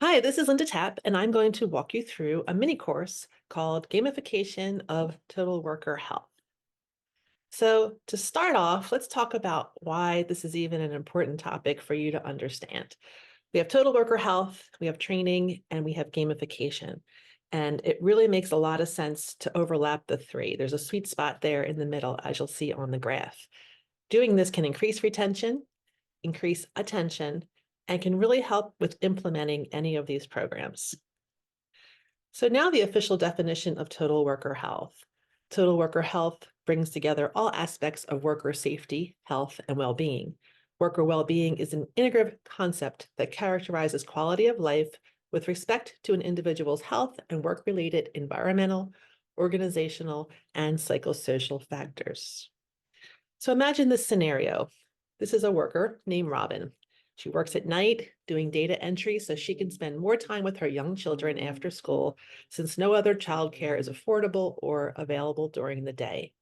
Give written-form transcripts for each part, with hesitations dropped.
Hi, this is Linda Tapp, and I'm going to walk you through a mini course called Gamification of Total Worker Health. So to start off, let's talk about why this is even an important topic for you to understand. We have total worker health, we have training, and we have gamification. And it really makes a lot of sense to overlap the three. There's a sweet spot there in the middle, as you'll see on the graph. Doing this can increase retention, increase attention, and can really help with implementing any of these programs. So now the official definition of total worker health. Total worker health brings together all aspects of worker safety, health, and well-being. Worker well-being is an integrative concept that characterizes quality of life with respect to an individual's health and work-related environmental, organizational, and psychosocial factors. So imagine this scenario. This is a worker named Robin. She works at night doing data entry so she can spend more time with her young children after school, since no other childcare is affordable or available during the day.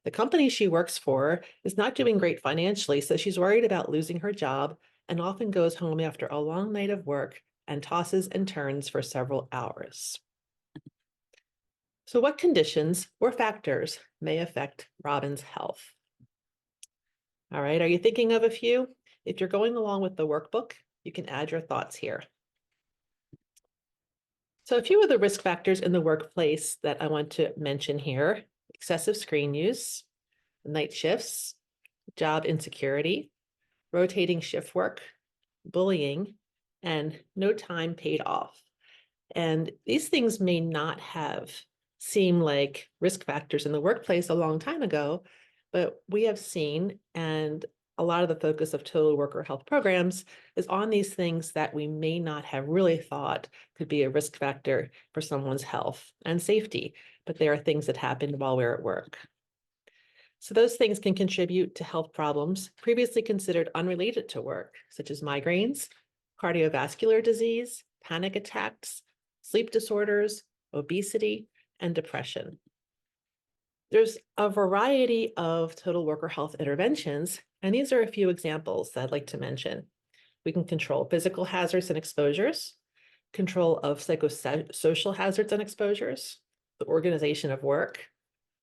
The company she works for is not doing great financially, so she's worried about losing her job and often goes home after a long night of work and tosses and turns for several hours. So what conditions or factors may affect Robin's health? All right, are you thinking of a few? If you're going along with the workbook, you can add your thoughts here. So a few of the risk factors in the workplace that I want to mention here: excessive screen use, night shifts, job insecurity, rotating shift work, bullying, and no time paid off. And these things may not have seemed like risk factors in the workplace a long time ago, but we have seen, and a lot of the focus of total worker health programs is on these things that we may not have really thought could be a risk factor for someone's health and safety, but they are things that happen while we're at work. So those things can contribute to health problems previously considered unrelated to work, such as migraines, cardiovascular disease, panic attacks, sleep disorders, obesity, and depression. There's a variety of total worker health interventions, and these are a few examples that I'd like to mention. We can control physical hazards and exposures, control of psychosocial hazards and exposures, the organization of work,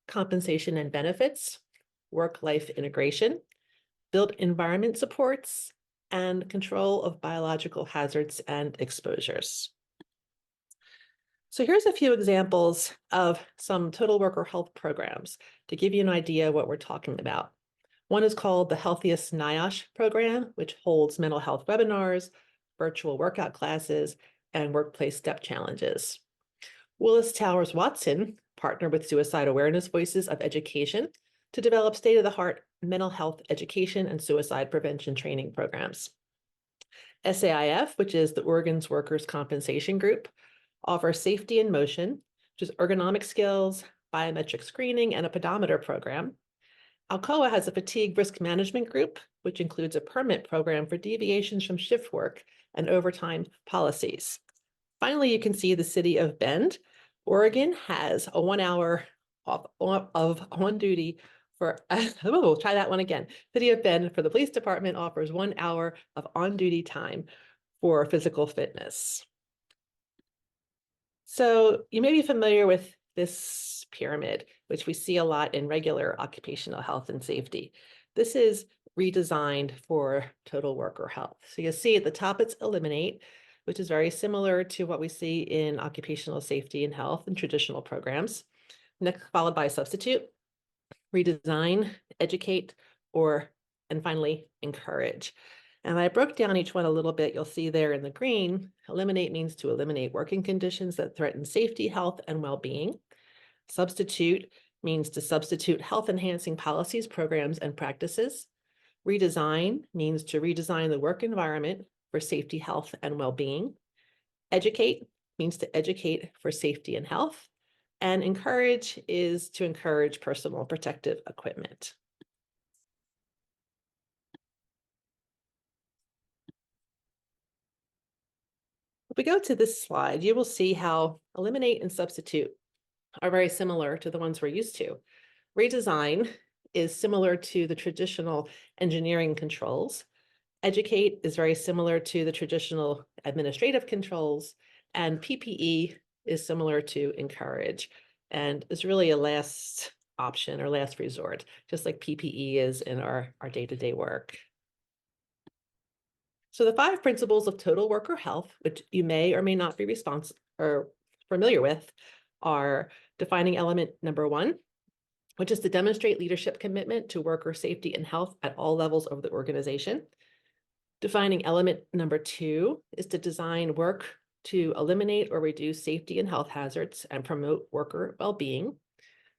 compensation and benefits, work-life integration, built environment supports, and control of biological hazards and exposures. So here's a few examples of some total worker health programs to give you an idea of what we're talking about. One is called the Healthiest NIOSH program, which holds mental health webinars, virtual workout classes, and workplace step challenges. Willis Towers Watson partnered with Suicide Awareness Voices of Education to develop state-of-the-art mental health education and suicide prevention training programs. SAIF, which is the Oregon's Workers' Compensation Group, offers Safety in Motion, which is ergonomic skills, biometric screening, and a pedometer program. Alcoa has a fatigue risk management group, which includes a permit program for deviations from shift work and overtime policies. Finally, you can see the city of Bend, Oregon has a 1 hour of on duty for, we'll try that one again. City of Bend for the police department offers 1 hour of on duty time for physical fitness. So you may be familiar with this pyramid, which we see a lot in regular occupational health and safety. This is redesigned for total worker health. So you'll see at the top, it's eliminate, which is very similar to what we see in occupational safety and health and traditional programs. Next, followed by substitute, redesign, educate, and finally, encourage. And I broke down each one a little bit. You'll see there in the green, eliminate means to eliminate working conditions that threaten safety, health, and well-being. Substitute means to substitute health-enhancing policies, programs, and practices. Redesign means to redesign the work environment for safety, health, and well-being. Educate means to educate for safety and health. And encourage is to encourage personal protective equipment. If we go to this slide, you will see how eliminate and substitute are very similar to the ones we're used to. Redesign is similar to the traditional engineering controls, Educate is very similar to the traditional administrative controls, and PPE is similar to encourage, and is really a last option or last resort, just like PPE is in our day-to-day work. So the 5 principles of total worker health, which you may or may not be familiar with, are defining element number 1, which is to demonstrate leadership commitment to worker safety and health at all levels of the organization. Defining element number 2 is to design work to eliminate or reduce safety and health hazards and promote worker well-being.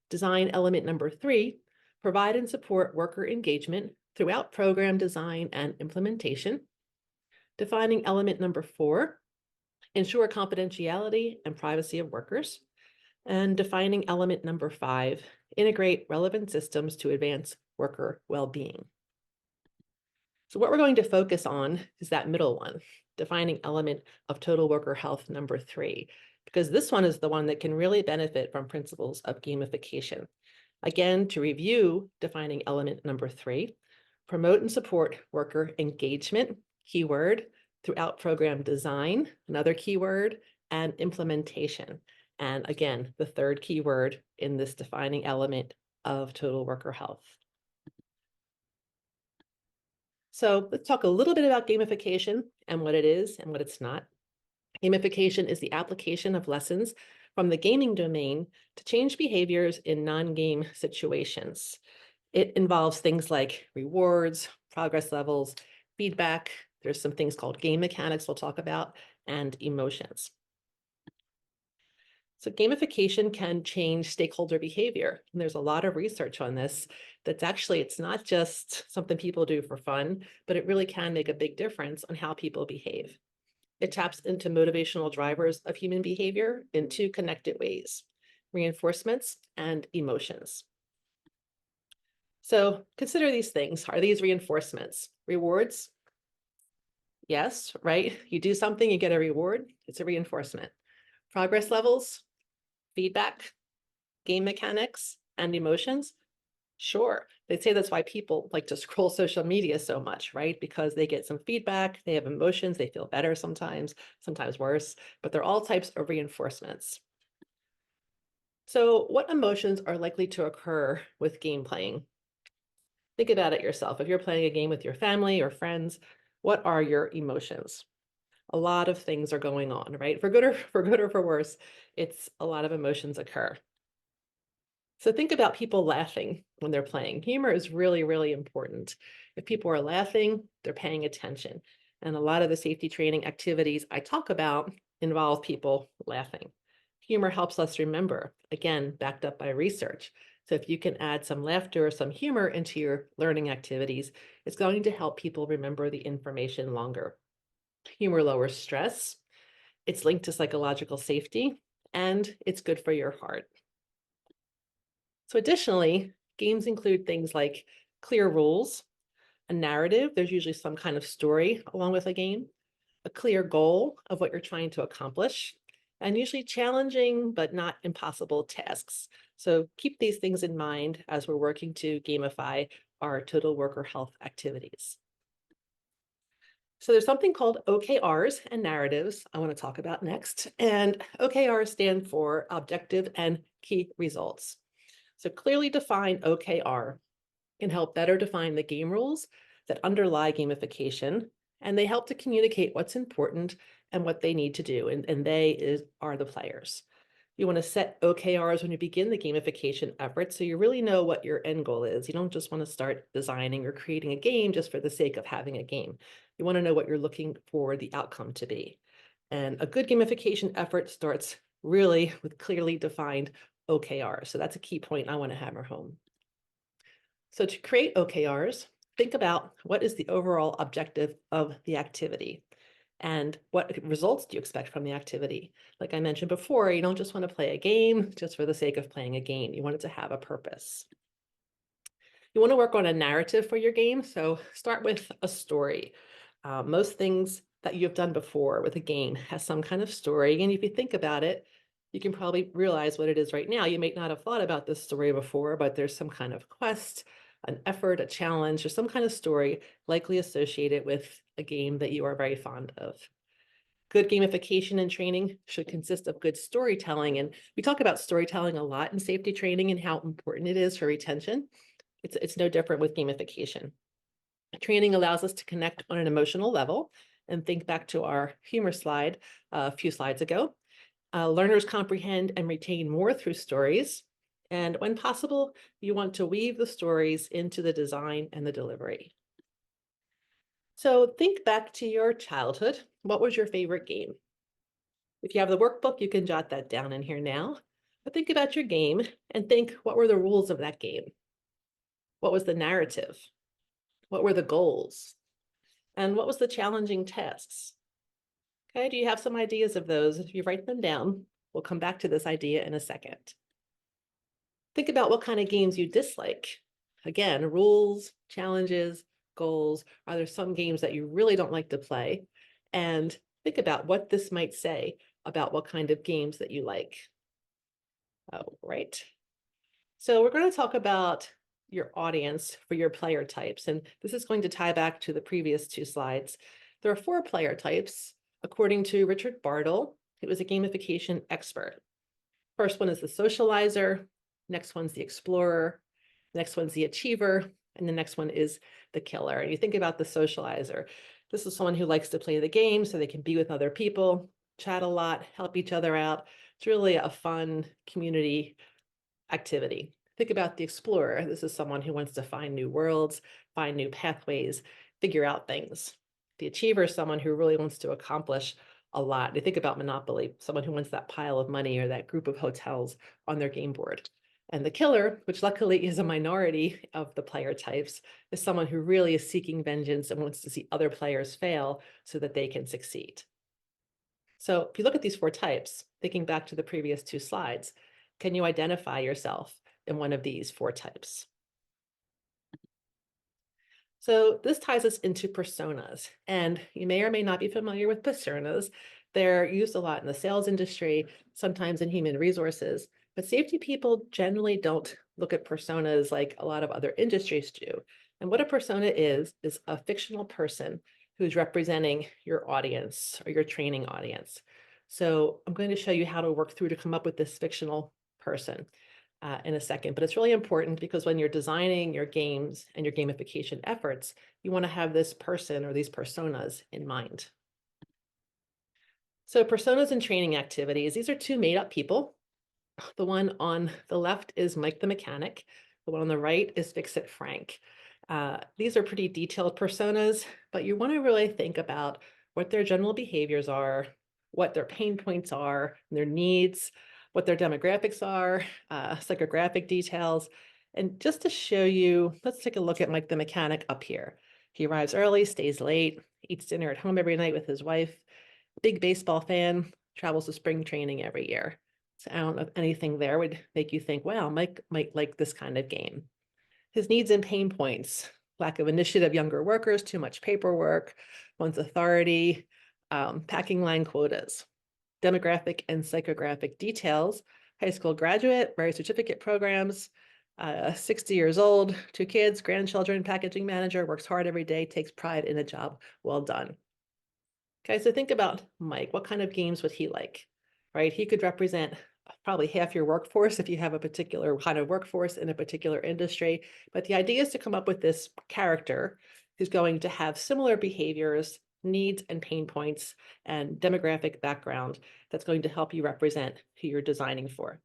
Design element number 3, provide and support worker engagement throughout program design and implementation. Defining element number 4, ensure confidentiality and privacy of workers. And defining element number 5, integrate relevant systems to advance worker well-being. So what we're going to focus on is that middle one, defining element of total worker health number 3, because this one is the one that can really benefit from principles of gamification. Again, to review defining element number 3, promote and support worker engagement, keyword, throughout program design, another keyword, and implementation. And again, the third keyword in this defining element of total worker health. So let's talk a little bit about gamification and what it is and what it's not. Gamification is the application of lessons from the gaming domain to change behaviors in non-game situations. It involves things like rewards, progress levels, feedback. There's some things called game mechanics we'll talk about, and emotions. So gamification can change stakeholder behavior. And there's a lot of research on this. It's not just something people do for fun, but it really can make a big difference on how people behave. It taps into motivational drivers of human behavior in 2 connected ways: reinforcements and emotions. So consider these things. Are these reinforcements? Rewards? Yes, right? You do something, you get a reward. It's a reinforcement. Progress levels? Feedback, game mechanics, and emotions? Sure. They say that's why people like to scroll social media so much, right? Because they get some feedback, they have emotions, they feel better sometimes worse, but they're all types of reinforcements. So what emotions are likely to occur with game playing? Think about it yourself. If you're playing a game with your family or friends, what are your emotions? A lot of things are going on, right? For good or for worse, it's a lot of emotions occur. So think about people laughing when they're playing. Humor is really, really important. If people are laughing, they're paying attention. And a lot of the safety training activities I talk about involve people laughing. Humor helps us remember, again, backed up by research. So if you can add some laughter or some humor into your learning activities, it's going to help people remember the information longer. Humor lowers stress, it's linked to psychological safety, and it's good for your heart. So additionally, games include things like clear rules, a narrative, there's usually some kind of story along with a game, a clear goal of what you're trying to accomplish, and usually challenging but not impossible tasks. So keep these things in mind as we're working to gamify our total worker health activities. So there's something called OKRs and narratives I want to talk about next. And OKRs stand for objective and key results. So clearly defined OKR can help better define the game rules that underlie gamification, and they help to communicate what's important and what they need to do, and are the players. You want to set OKRs when you begin the gamification effort so you really know what your end goal is. You don't just want to start designing or creating a game just for the sake of having a game. You want to know what you're looking for the outcome to be. And a good gamification effort starts really with clearly defined OKRs. So that's a key point I want to hammer home. So to create OKRs, think about what is the overall objective of the activity and what results do you expect from the activity? Like I mentioned before, you don't just want to play a game just for the sake of playing a game. You want it to have a purpose. You want to work on a narrative for your game, so start with a story. Most things that you've done before with a game has some kind of story, and if you think about it, you can probably realize what it is right now. You may not have thought about this story before, but there's some kind of quest an effort, a challenge, or some kind of story likely associated with a game that you are very fond of. Good gamification and training should consist of good storytelling. And we talk about storytelling a lot in safety training and how important it is for retention. It's no different with gamification. Training allows us to connect on an emotional level and think back to our humor slide a few slides ago. Learners comprehend and retain more through stories. And when possible, you want to weave the stories into the design and the delivery. So think back to your childhood. What was your favorite game? If you have the workbook, you can jot that down in here now. But think about your game and think, what were the rules of that game? What was the narrative? What were the goals? And what was the challenging tasks? Okay, do you have some ideas of those? If you write them down, we'll come back to this idea in a second. Think about what kind of games you dislike. Again, rules, challenges, goals. Are there some games that you really don't like to play? And think about what this might say about what kind of games that you like. Oh, right. So we're going to talk about your audience for your player types. And this is going to tie back to the previous two slides. There are 4 player types, according to Richard Bartle, who was a gamification expert. First one is the socializer, next one's the explorer, next one's the achiever, and the next one is the killer. And you think about the socializer. This is someone who likes to play the game so they can be with other people, chat a lot, help each other out. It's really a fun community activity. Think about the explorer. This is someone who wants to find new worlds, find new pathways, figure out things. The achiever is someone who really wants to accomplish a lot. They think about Monopoly, someone who wants that pile of money or that group of hotels on their game board. And the killer, which luckily is a minority of the player types, is someone who really is seeking vengeance and wants to see other players fail so that they can succeed. So if you look at these 4 types, thinking back to the previous 2 slides, can you identify yourself in one of these 4 types? So this ties us into personas, and you may or may not be familiar with personas. They're used a lot in the sales industry, sometimes in human resources, but safety people generally don't look at personas like a lot of other industries do. And what a persona is a fictional person who's representing your audience or your training audience. So I'm going to show you how to work through to come up with this fictional person in a second, but it's really important because when you're designing your games and your gamification efforts, you want to have this person or these personas in mind. So personas and training activities, these are 2 made-up people. The one on the left is Mike the mechanic. The one on the right is Fix-It Frank. These are pretty detailed personas, but you want to really think about what their general behaviors are, what their pain points are, their needs, what their demographics are, psychographic details. And just to show you, let's take a look at Mike the mechanic up here. He arrives early, stays late, eats dinner at home every night with his wife, big baseball fan, travels to spring training every year. So I don't know if anything there would make you think, wow, Mike might like this kind of game. His needs and pain points: lack of initiative, younger workers, too much paperwork, wants authority, packing line quotas. Demographic and psychographic details: high school graduate, various certificate programs, 60 years old, 2 kids, grandchildren, packaging manager, works hard every day, takes pride in a job well done. Okay, so think about Mike. What kind of games would he like, right? He could represent probably half your workforce if you have a particular kind of workforce in a particular industry. But the idea is to come up with this character who's going to have similar behaviors, needs and pain points, and demographic background that's going to help you represent who you're designing for.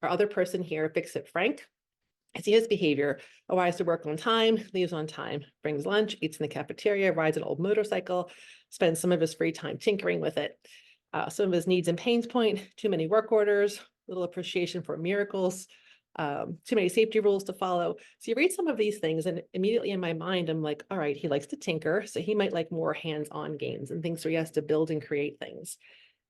Our other person here, Fix-It Frank, I see his behavior: arrives to work on time, leaves on time, brings lunch, eats in the cafeteria, rides an old motorcycle, spends some of his free time tinkering with it. Some of his needs and pains point: too many work orders, little appreciation for miracles, too many safety rules to follow. So you read some of these things and immediately in my mind, I'm like, all right, he likes to tinker. So he might like more hands-on games and things where he has to build and create things.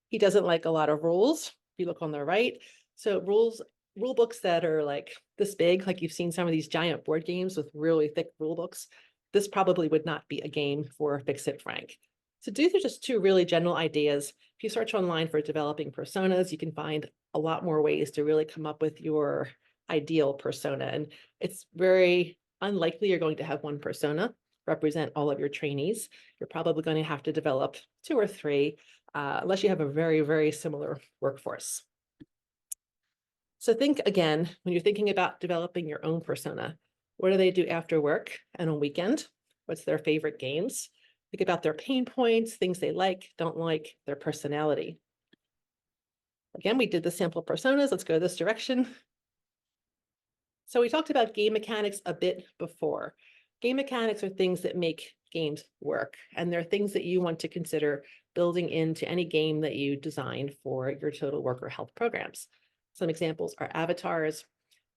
He doesn't like a lot of rules. If you look on the right, so rule books that are like this big, like you've seen some of these giant board games with really thick rule books. This probably would not be a game for Fix-It Frank. So these are just 2 really general ideas. If you search online for developing personas, you can find a lot more ways to really come up with your ideal persona. And it's very unlikely you're going to have one persona represent all of your trainees. You're probably going to have to develop 2 or 3, unless you have a very, very similar workforce. So think again, when you're thinking about developing your own persona, what do they do after work and on weekend? What's their favorite games? Think about their pain points, things they like, don't like, their personality. Again, we did the sample personas. Let's go this direction. So we talked about game mechanics a bit before. Game mechanics are things that make games work, and they're things that you want to consider building into any game that you design for your total worker health programs. Some examples are avatars,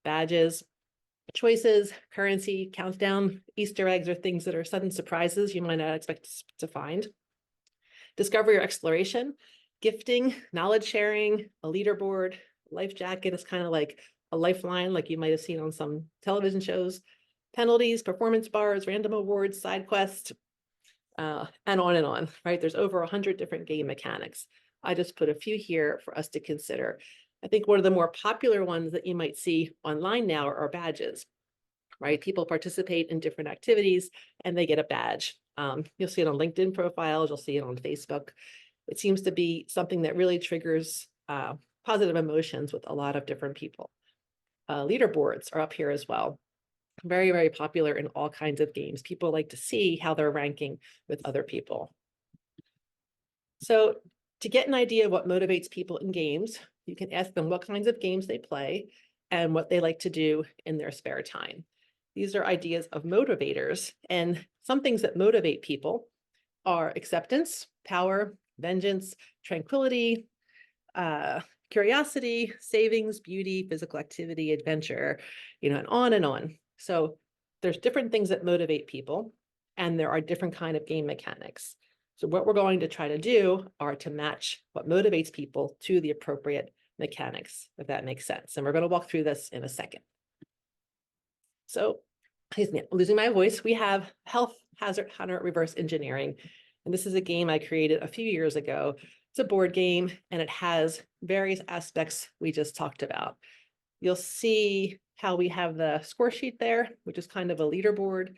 badges, choices, currency, countdown, Easter eggs, or things that are sudden surprises you might not expect to find. Discovery or exploration, gifting, knowledge sharing, a leaderboard, life jacket is kind of like a lifeline, like you might have seen on some television shows, penalties, performance bars, random awards, side quests, and on, right? There's over 100 different game mechanics. I just put a few here for us to consider. I think one of the more popular ones that you might see online now are badges, right? People participate in different activities and they get a badge. You'll see it on LinkedIn profiles, you'll see it on Facebook. It seems to be something that really triggers positive emotions with a lot of different people. Leaderboards are up here as well. Very, very popular in all kinds of games. People like to see how they're ranking with other people. So to get an idea of what motivates people in games, you can ask them what kinds of games they play and what they like to do in their spare time. These are ideas of motivators, and some things that motivate people are acceptance, power, vengeance, tranquility, curiosity, savings, beauty, physical activity, adventure, and on and on. So there's different things that motivate people, and there are different kind of game mechanics. So what we're going to try to do are to match what motivates people to the appropriate mechanics, if that makes sense. And we're going to walk through this in a second. So, excuse me, I'm losing my voice. We have Health Hazard Hunter Reverse Engineering. And this is a game I created a few years ago. It's a board game, and it has various aspects we just talked about. You'll see how we have the score sheet there, which is kind of a leaderboard.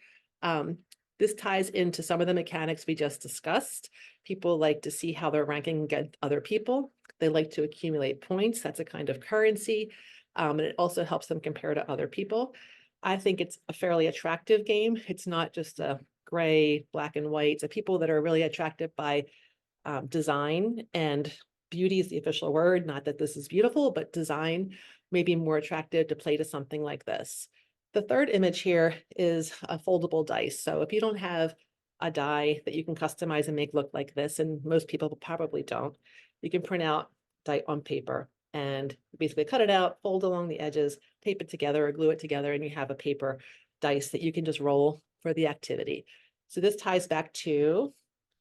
This ties into some of the mechanics we just discussed. People like to see how they're ranking against other people. They like to accumulate points. That's a kind of currency. And it also helps them compare to other people. I think it's a fairly attractive game. It's not just a gray, black and white. So people that are really attracted by design, and beauty is the official word, not that this is beautiful, but design may be more attractive to play to something like this. The third image here is a foldable dice. So if you don't have a die that you can customize and make look like this, and most people probably don't, you can print out die on paper and basically cut it out, fold along the edges, tape it together or glue it together, and you have a paper dice that you can just roll for the activity. So this ties back to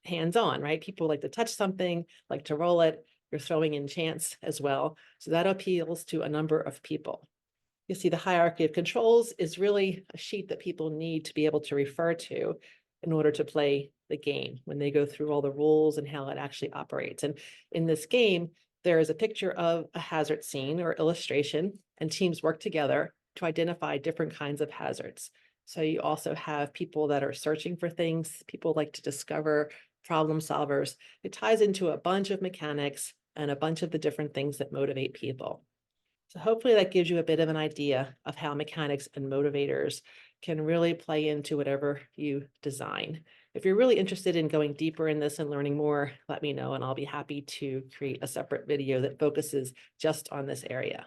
hands-on, right? People like to touch something, like to roll it. You're throwing in chance as well. So that appeals to a number of people. You see the hierarchy of controls is really a sheet that people need to be able to refer to in order to play the game when they go through all the rules and how it actually operates. And in this game, there is a picture of a hazard scene or illustration, and teams work together to identify different kinds of hazards. So you also have people that are searching for things, people like to discover, problem solvers. It ties into a bunch of mechanics and a bunch of the different things that motivate people. So hopefully that gives you a bit of an idea of how mechanics and motivators can really play into whatever you design. If you're really interested in going deeper in this and learning more, let me know, and I'll be happy to create a separate video that focuses just on this area.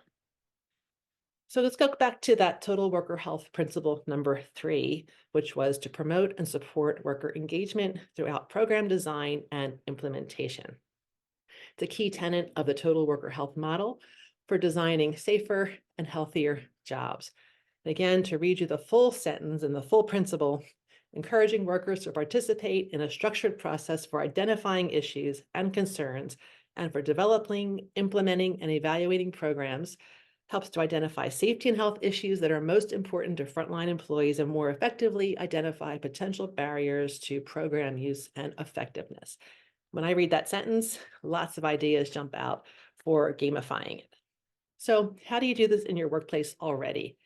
So let's go back to that total worker health principle number 3, which was to promote and support worker engagement throughout program design and implementation. It's a key tenet of the total worker health model for designing safer and healthier jobs. And again, to read you the full sentence and the full principle, encouraging workers to participate in a structured process for identifying issues and concerns, and for developing, implementing, and evaluating programs helps to identify safety and health issues that are most important to frontline employees and more effectively identify potential barriers to program use and effectiveness. When I read that sentence, lots of ideas jump out for gamifying it. So how do you do this in your workplace already?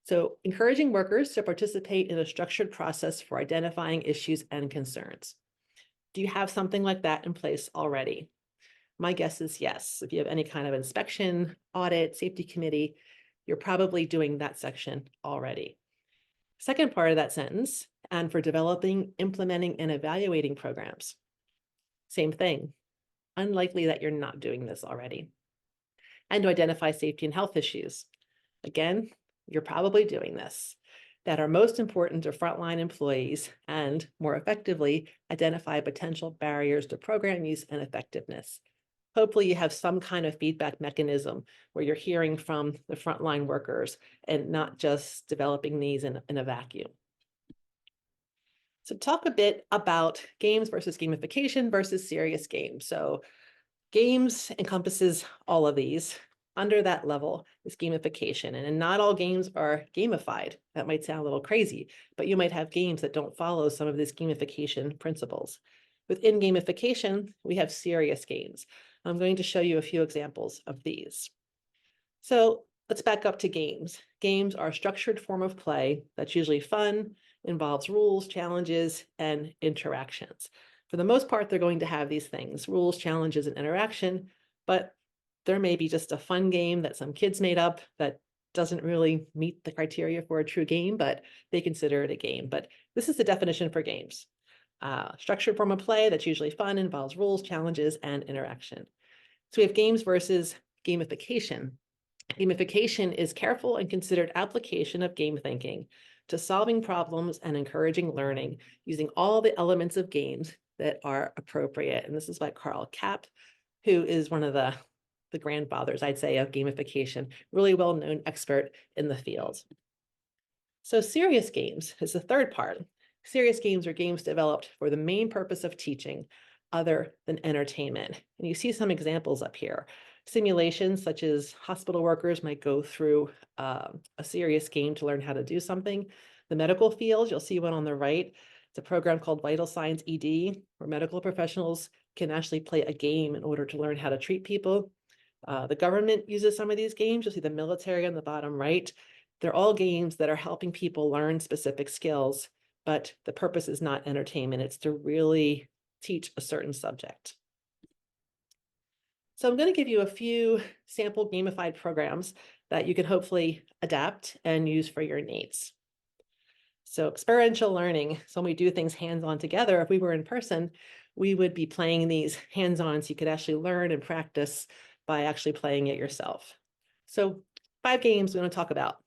So encouraging workers to participate in a structured process for identifying issues and concerns. Do you have something like that in place already? My guess is yes. If you have any kind of inspection, audit, safety committee, you're probably doing that section already. Second part of that sentence, and for developing, implementing, and evaluating programs. Same thing. Unlikely that you're not doing this already. And to identify safety and health issues. Again, you're probably doing this, that are most important to frontline employees and more effectively identify potential barriers to program use and effectiveness. Hopefully you have some kind of feedback mechanism where you're hearing from the frontline workers and not just developing these in a vacuum. So talk a bit about games versus gamification versus serious games. So games encompasses all of these. Under that level is gamification, and not all games are gamified. That might sound a little crazy, but you might have games that don't follow some of these gamification principles. Within gamification, we have serious games. I'm going to show you a few examples of these. So let's back up to games. Games are a structured form of play that's usually fun, involves rules, challenges, and interactions. For the most part, they're going to have these things, rules, challenges, and interaction, but there may be just a fun game that some kids made up that doesn't really meet the criteria for a true game, but they consider it a game. But this is the definition for games. Structured form of play that's usually fun, involves rules, challenges, and interaction. So we have games versus gamification. Gamification is careful and considered application of game thinking to solving problems and encouraging learning using all the elements of games that are appropriate. And this is by Carl Kapp, who is one of the grandfathers, I'd say, of gamification, really well-known expert in the field. So serious games is the third part. Serious games are games developed for the main purpose of teaching other than entertainment. And you see some examples up here. Simulations such as hospital workers might go through a serious game to learn how to do something. The medical field, you'll see one on the right. It's a program called Vital Signs ED, where medical professionals can actually play a game in order to learn how to treat people. The government uses some of these games. You'll see the military on the bottom right. They're all games that are helping people learn specific skills, but the purpose is not entertainment. It's to really teach a certain subject. So I'm going to give you a few sample gamified programs that you can hopefully adapt and use for your needs. So experiential learning, so when we do things hands-on together, if we were in person, we would be playing these hands-on so you could actually learn and practice by actually playing it yourself. So 5 games we're going to talk about: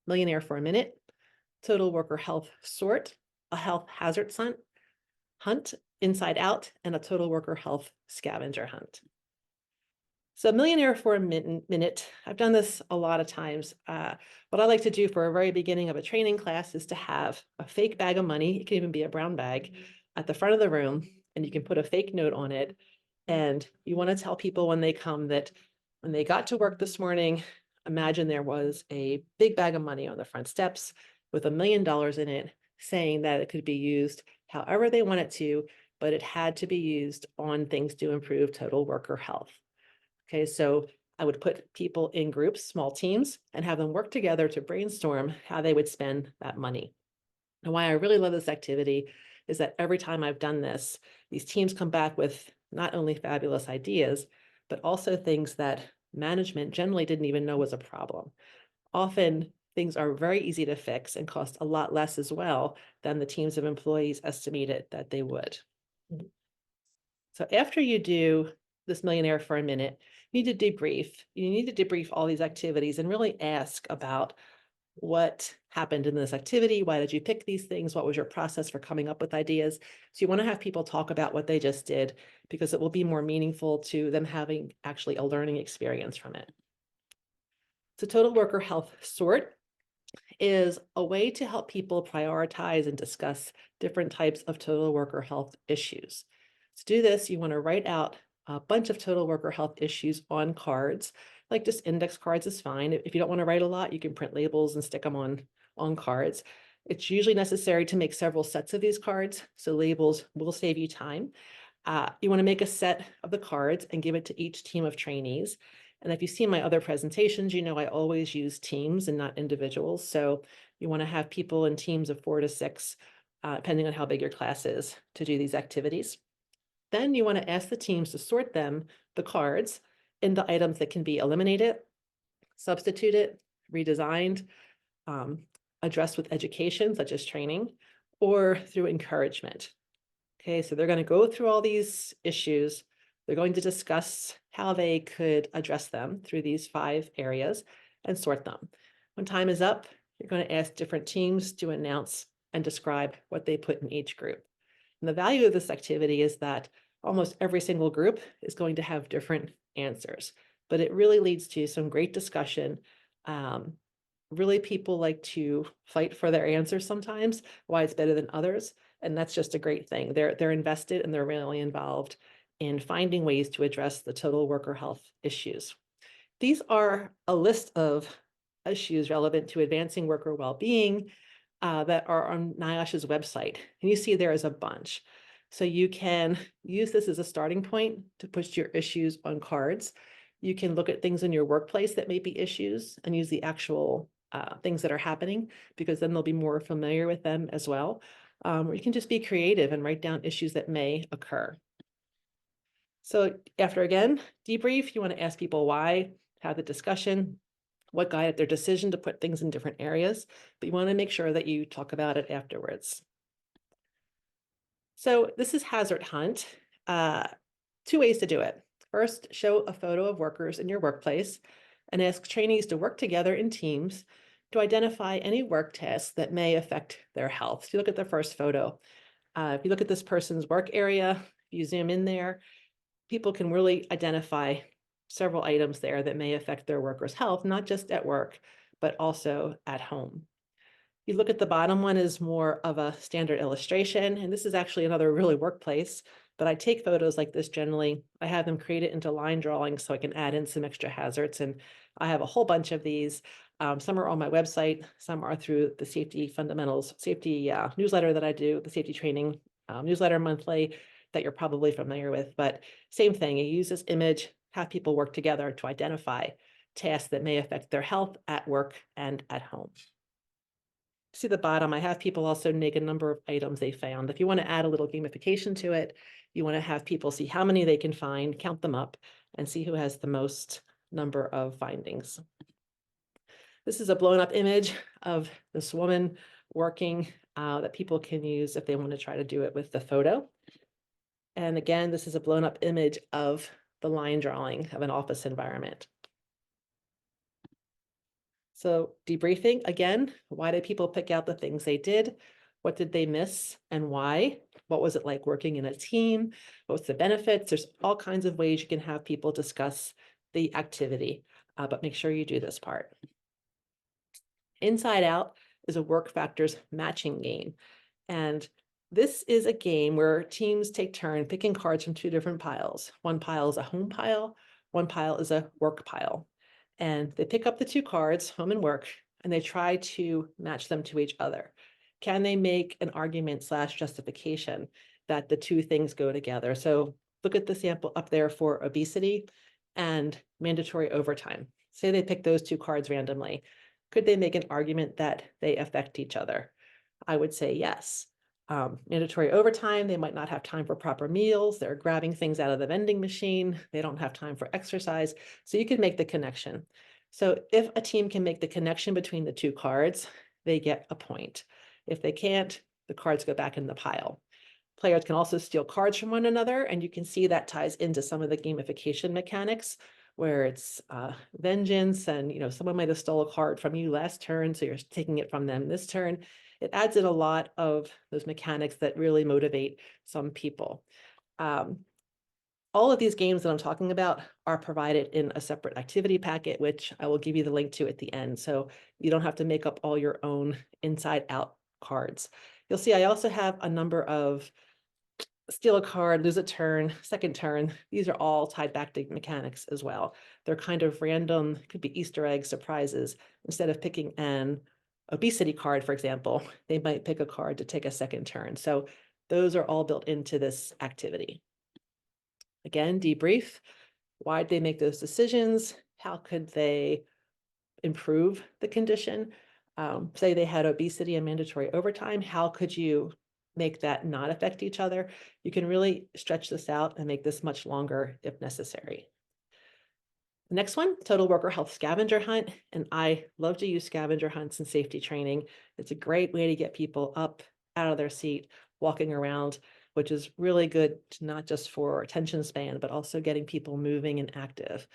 Millionaire for a Minute, Total Worker Health Sort, a Health Hazard Hunt, Inside Out, and a Total Worker Health Scavenger Hunt. So Millionaire for a Minute, I've done this a lot of times. What I like to do for a very beginning of a training class is to have a fake bag of money. It can even be a brown bag at the front of the room, and you can put a fake note on it. And you want to tell people when they come that when they got to work this morning, imagine there was a big bag of money on the front steps with $1 million in it, saying that it could be used however they want it to, but it had to be used on things to improve total worker health. Okay, so I would put people in groups, small teams, and have them work together to brainstorm how they would spend that money. And why I really love this activity is that every time I've done this, these teams come back with not only fabulous ideas, but also things that management generally didn't even know was a problem. Often things are very easy to fix and cost a lot less as well than the teams of employees estimated that they would. So after you do this Millionaire for a Minute, you need to debrief. You need to debrief all these activities and really ask about what happened in this activity. Why did you pick these things? What was your process for coming up with ideas? So you want to have people talk about what they just did because it will be more meaningful to them having actually a learning experience from it. So Total Worker Health Sort is a way to help people prioritize and discuss different types of total worker health issues. To do this, you want to write out a bunch of total worker health issues on cards. Like just index cards is fine. If you don't want to write a lot, you can print labels and stick them on cards. It's usually necessary to make several sets of these cards, so labels will save you time. You want to make a set of the cards and give it to each team of trainees. And if you see my other presentations, you know I always use teams and not individuals. So you want to have people in teams of 4 to 6, depending on how big your class is, to do these activities. Then you want to ask the teams to sort the cards, into items that can be eliminated, substituted, redesigned, um, addressed with education, such as training, or through encouragement. Okay, so they're going to go through all these issues. They're going to discuss how they could address them through these 5 areas and sort them. When time is up, you're going to ask different teams to announce and describe what they put in each group. And the value of this activity is that almost every single group is going to have different answers, but it really leads to some great discussion. Really, people like to fight for their answers sometimes, why it's better than others. And that's just a great thing. They're invested and they're really involved in finding ways to address the total worker health issues. These are a list of issues relevant to advancing worker well-being that are on NIOSH's website. And you see there is a bunch. So you can use this as a starting point to push your issues on cards. You can look at things in your workplace that may be issues and use the actual things that are happening, because then they'll be more familiar with them as well. Or you can just be creative and write down issues that may occur. So after, again, debrief, you want to ask people why, have the discussion, what guided their decision to put things in different areas, but you want to make sure that you talk about it afterwards. So this is hazard hunt. 2 ways to do it. First, show a photo of workers in your workplace and ask trainees to work together in teams to identify any work tasks that may affect their health. So you look at the first photo. If you look at this person's work area, if you zoom in there, people can really identify several items there that may affect their workers' health, not just at work, but also at home. You look at the bottom one is more of a standard illustration, and this is actually another really workplace, but I take photos like this generally. I have them created into line drawings so I can add in some extra hazards, and I have a whole bunch of these. Some are on my website, some are through the safety fundamentals, safety newsletter that I do, the safety training newsletter monthly that you're probably familiar with. But same thing, you use this image, have people work together to identify tasks that may affect their health at work and at home. See the bottom, I have people also name a number of items they found. If you want to add a little gamification to it, you want to have people see how many they can find, count them up, and see who has the most number of findings. This is a blown up image of this woman working that people can use if they want to try to do it with the photo. And again, this is a blown up image of the line drawing of an office environment. So debriefing, again, why did people pick out the things they did? What did they miss and why? What was it like working in a team? What's the benefits? There's all kinds of ways you can have people discuss the activity, but make sure you do this part. Inside Out is a work factors matching game. And this is a game where teams take turn picking cards from 2 different piles. One pile is a home pile, one pile is a work pile. And they pick up the 2 cards, home and work, and they try to match them to each other. Can they make an argument / justification that the 2 things go together? So look at the sample up there for obesity and mandatory overtime. Say they pick those 2 cards randomly. Could they make an argument that they affect each other? I would say yes. Mandatory overtime, they might not have time for proper meals. They're grabbing things out of the vending machine. They don't have time for exercise. So you can make the connection. So if a team can make the connection between the 2 cards, they get a point. If they can't, the cards go back in the pile. Players can also steal cards from one another, and you can see that ties into some of the gamification mechanics where it's vengeance, and someone might have stole a card from you last turn, so you're taking it from them this turn. It adds in a lot of those mechanics that really motivate some people. All of these games that I'm talking about are provided in a separate activity packet, which I will give you the link to at the end. So you don't have to make up all your own inside out cards. You'll see I also have a number of steal a card, lose a turn, second turn. These are all tied back to mechanics as well. They're kind of random, could be Easter egg surprises. Instead of picking an obesity card, for example, they might pick a card to take a second turn. So those are all built into this activity. Again, debrief. Why did they make those decisions? how could they improve the condition? Say they had obesity and mandatory overtime, how could you make that not affect each other? You can really stretch this out and make this much longer if necessary. The next one, total worker health scavenger hunt. And I love to use scavenger hunts in safety training. It's a great way to get people up out of their seat, walking around, which is really good, not just for attention span, but also getting people moving and active.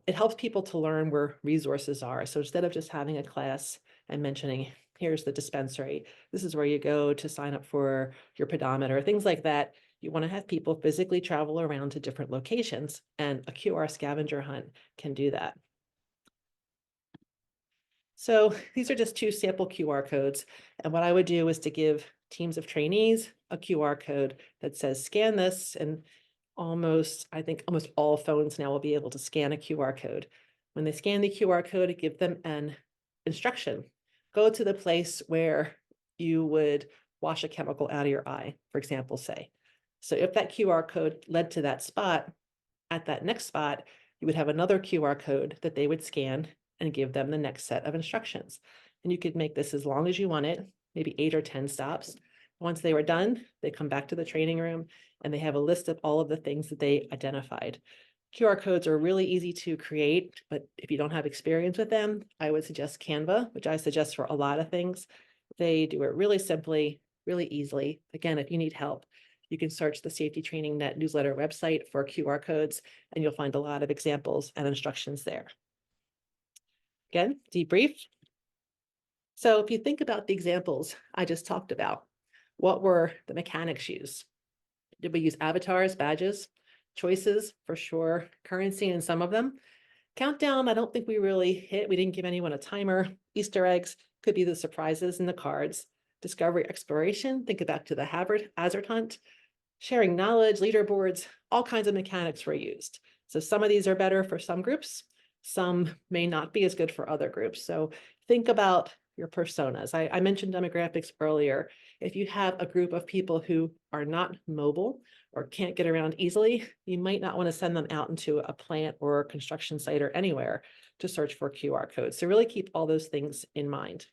It helps people to learn where resources are. So instead of just having a class and mentioning, here's the dispensary, this is where you go to sign up for your pedometer, things like that, you want to have people physically travel around to different locations, and a QR scavenger hunt can do that. So these are just 2 sample QR codes. And what I would do is to give teams of trainees a QR code that says, scan this, and I think almost all phones now will be able to scan a QR code. When they scan the QR code, give them an instruction. Go to the place where you would wash a chemical out of your eye, for example, say. So if that QR code led to that spot, at that next spot, you would have another QR code that they would scan and give them the next set of instructions. And you could make this as long as you want it, maybe 8 or 10 stops. Once they were done, they come back to the training room and they have a list of all of the things that they identified. QR codes are really easy to create, but if you don't have experience with them, I would suggest Canva, which I suggest for a lot of things. They do it really simply, really easily. Again, if you need help, you can search the Safety Training Net newsletter website for QR codes, and you'll find a lot of examples and instructions there. Again, debrief. So if you think about the examples I just talked about, what were the mechanics used? Did we use avatars, badges, choices? For sure, currency in some of them. Countdown, I don't think we really hit. We didn't give anyone a timer. Easter eggs could be the surprises in the cards. Discovery, exploration, think back to the hazard hunt. Sharing knowledge, leaderboards, all kinds of mechanics were used. So some of these are better for some groups. Some may not be as good for other groups. So think about your personas. I mentioned demographics earlier. If you have a group of people who are not mobile or can't get around easily, you might not want to send them out into a plant or a construction site or anywhere to search for QR codes. So really keep all those things in mind.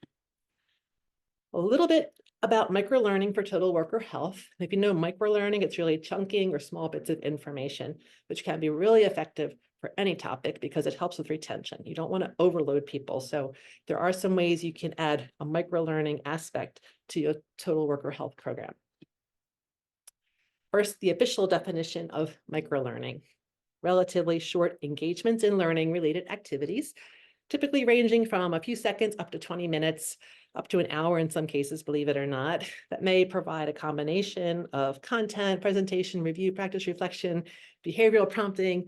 A little bit about microlearning for total worker health. If you know microlearning, it's really chunking or small bits of information, which can be really effective for any topic because it helps with retention. You don't want to overload people. So there are some ways you can add a microlearning aspect to your total worker health program. First, the official definition of microlearning: relatively short engagements in learning related activities, typically ranging from a few seconds up to 20 minutes, up to an hour in some cases, believe it or not, that may provide a combination of content, presentation, review, practice, reflection, behavioral prompting,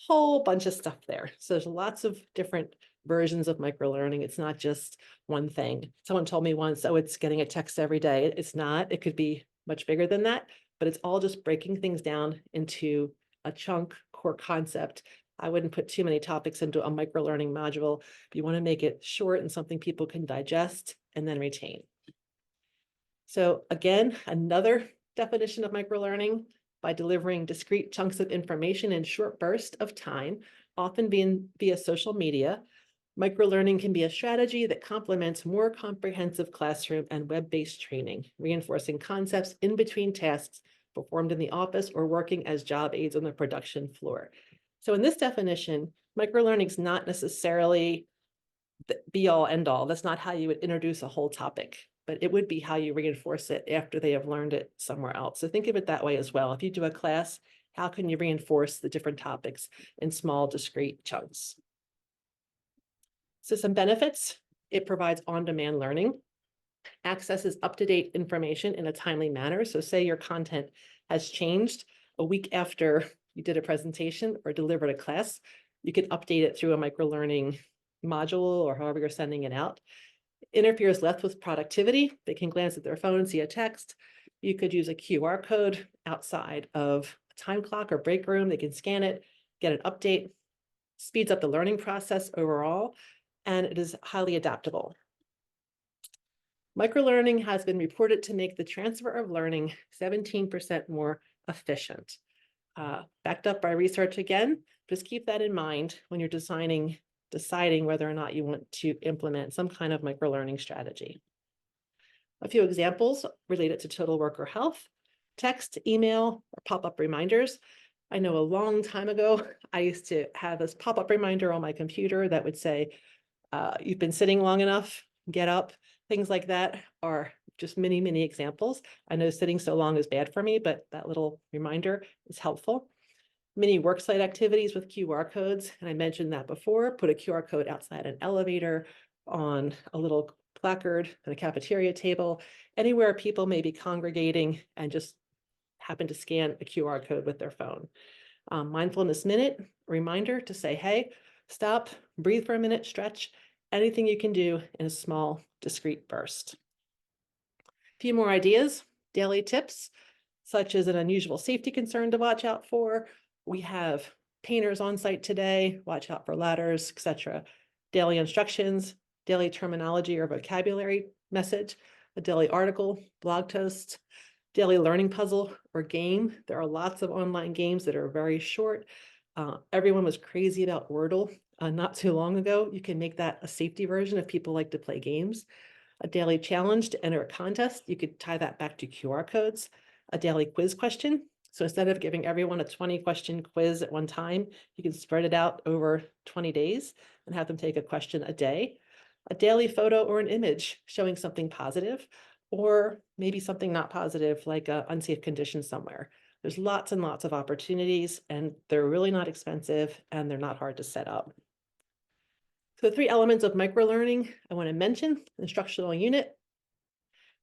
whole bunch of stuff there. So there's lots of different versions of microlearning. It's not just one thing. Someone told me once, oh, it's getting a text every day. It's not. It could be much bigger than that, but it's all just breaking things down into a chunk core concept. I wouldn't put too many topics into a microlearning module. You want to make it short and something people can digest and then retain. So again, another definition of microlearning: by delivering discrete chunks of information in short bursts of time, often via social media. Microlearning can be a strategy that complements more comprehensive classroom and web-based training, reinforcing concepts in between tasks performed in the office or working as job aids on the production floor. So in this definition, microlearning is not necessarily the be-all, end-all. That's not how you would introduce a whole topic, but it would be how you reinforce it after they have learned it somewhere else. So think of it that way as well. If you do a class, how can you reinforce the different topics in small, discrete chunks? So some benefits: it provides on-demand learning, accesses up-to-date information in a timely manner. So say your content has changed a week after you did a presentation or delivered a class, you can update it through a microlearning module or however you're sending it out. Interferes less with productivity. They can glance at their phone, see a text. You could use a QR code outside of a time clock or break room. They can scan it, get an update. Speeds up the learning process overall, and it is highly adaptable. Microlearning has been reported to make the transfer of learning 17% more efficient. backed up by research again. Just keep that in mind when you're deciding whether or not you want to implement some kind of microlearning strategy. A few examples related to total worker health: text, email, or pop-up reminders. I know a long time ago, I used to have this pop-up reminder on my computer that would say, you've been sitting long enough, get up. Things like that are just many, many examples. I know sitting so long is bad for me, but that little reminder is helpful. Many worksite activities with QR codes, and I mentioned that before. Put a QR code outside an elevator, on a little placard at a cafeteria table, anywhere people may be congregating and just happen to scan a QR code with their phone. Mindfulness minute, reminder to say, hey, stop, breathe for a minute, stretch, anything you can do in a small, discrete burst. A few more ideas: daily tips, such as an unusual safety concern to watch out for. We have painters on site today, watch out for ladders, etc. Daily instructions, daily terminology or vocabulary message, a daily article, blog post, daily learning puzzle or game. There are lots of online games that are very short. Everyone was crazy about Wordle not too long ago. You can make that a safety version if people like to play games. A daily challenge to enter a contest. You could tie that back to QR codes. A daily quiz question. So instead of giving everyone a 20-question quiz at one time, you can spread it out over 20 days and have them take a question a day. A daily photo or an image showing something positive, or maybe something not positive, like an unsafe condition somewhere. There's lots and lots of opportunities, and they're really not expensive, and they're not hard to set up. So the 3 elements of microlearning I want to mention: instructional unit,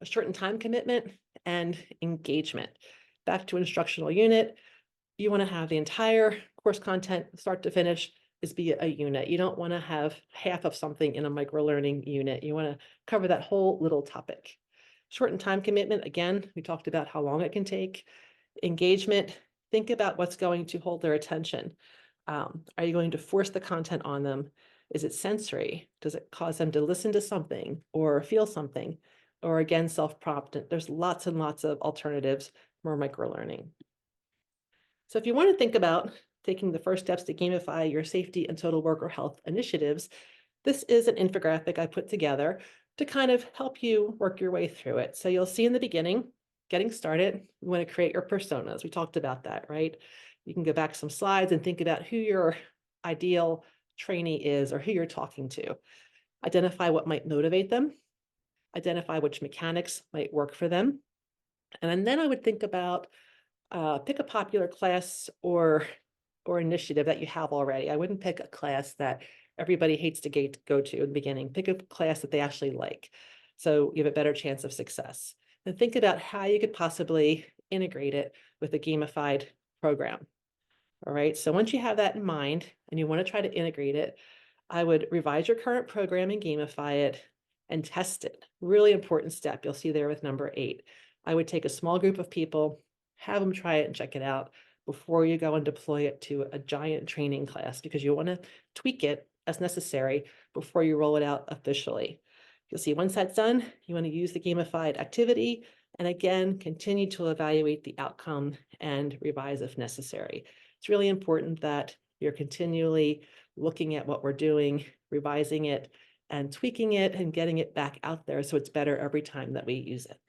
a shortened time commitment, and engagement. Back to instructional unit, you want to have the entire course content, start to finish, is be a unit. You don't want to have half of something in a microlearning unit. You want to cover that whole little topic. Shortened time commitment, again, we talked about how long it can take. Engagement, think about what's going to hold their attention. Are you going to force the content on them? Is it sensory? Does it cause them to listen to something or feel something? Or again, self-prompt? There's lots and lots of alternatives for microlearning. So if you want to think about taking the first steps to gamify your safety and total worker health initiatives, this is an infographic I put together to kind of help you work your way through it. So you'll see in the beginning, getting started, you want to create your personas. We talked about that, right? You can go back some slides and think about who your ideal trainee is or who you're talking to. Identify what might motivate them. Identify which mechanics might work for them. And then I would think about pick a popular class or initiative that you have already. I wouldn't pick a class that everybody hates to go to in the beginning. Pick a class that they actually like, so you have a better chance of success. And think about how you could possibly integrate it with a gamified program. All right, so once you have that in mind and you want to try to integrate it, I would revise your current program and gamify it and test it. Really important step. You'll see there with number 8. I would take a small group of people, have them try it and check it out before you go and deploy it to a giant training class, because you want to tweak it as necessary before you roll it out officially. You'll see once that's done, you want to use the gamified activity and again, continue to evaluate the outcome and revise if necessary. It's really important that you're continually looking at what we're doing, revising it, and tweaking it and getting it back out there so it's better every time that we use it.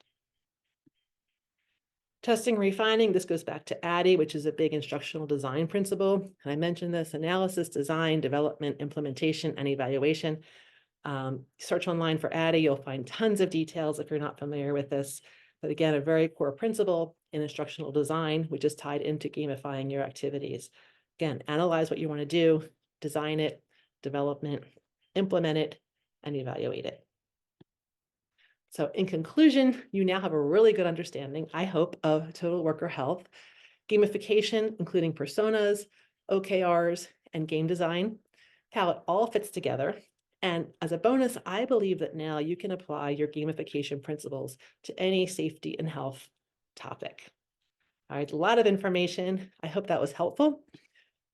Testing, refining, this goes back to ADDIE, which is a big instructional design principle. And I mentioned this: analysis, design, development, implementation, and evaluation. Search online for ADDIE, you'll find tons of details if you're not familiar with this. But again, a very core principle in instructional design, which is tied into gamifying your activities. Again, analyze what you want to do, design it, development, implement it, and evaluate it. So in conclusion, you now have a really good understanding, I hope, of total worker health, gamification, including personas, OKRs, and game design, how it all fits together. And as a bonus, I believe that now you can apply your gamification principles to any safety and health topic. All right, a lot of information. I hope that was helpful.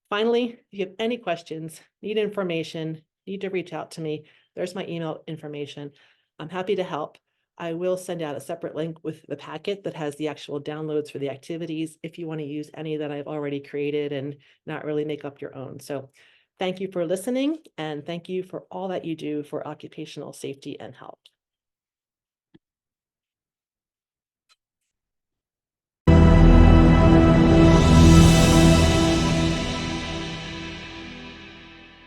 Finally, if you have any questions, need information, need to reach out to me, there's my email information. I'm happy to help. I will send out a separate link with the packet that has the actual downloads for the activities if you want to use any that I've already created and not really make up your own. So thank you for listening, and thank you for all that you do for occupational safety and health.